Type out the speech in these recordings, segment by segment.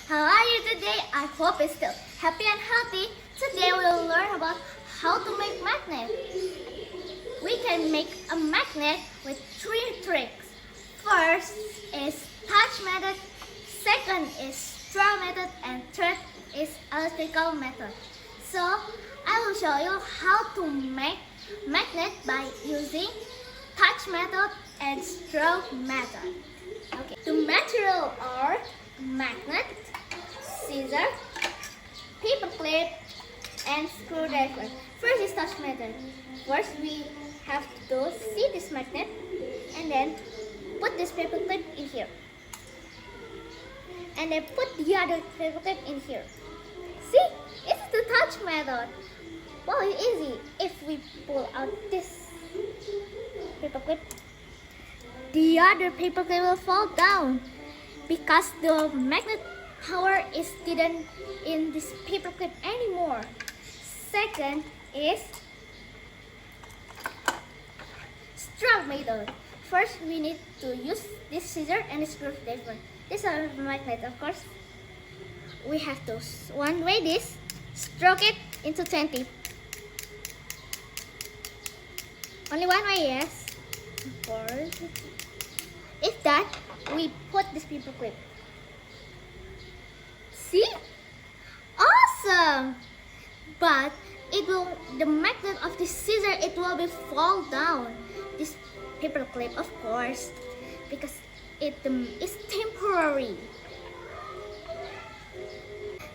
How are you today? I hope you're still happy and healthy. Today we'll learn about how to make magnet. We can make a magnet with 3 tricks. First is touch method, second is straw method, and third is electrical method. So I will show you how to make magnet by using touch method and straw method. Okay. The material are magnet, scissor, paper clip, and screwdriver. First is touch method. First we have to see this magnet and then put this paper clip in here. And then put the other paper clip in here. See? It's the touch method. Well, it's easy. If we pull out this paper clip, the other paper clip will fall down because the magnet power is didn't in this paper clip anymore. Second is straw method. First, we need to use this scissor and this screwdriver. This is a magnet, of course. We have to one way this, stroke it into 20. Only one way, yes. If that, we put this paper clip. See? Awesome! But the magnet of this scissor, it will be fall down. This paper clip, of course, because it is temporary.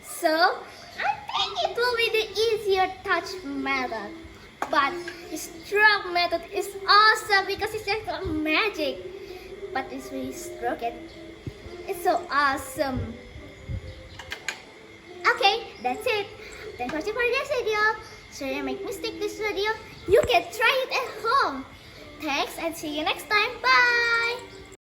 So, I think it will be the easier touch method. But the straw method is awesome because it's just like magic. But if we stroke it, it's so awesome. Okay, that's it. Thanks for watching for this video. So you make mistake this video, you can try it at home. Thanks and see you next time. Bye.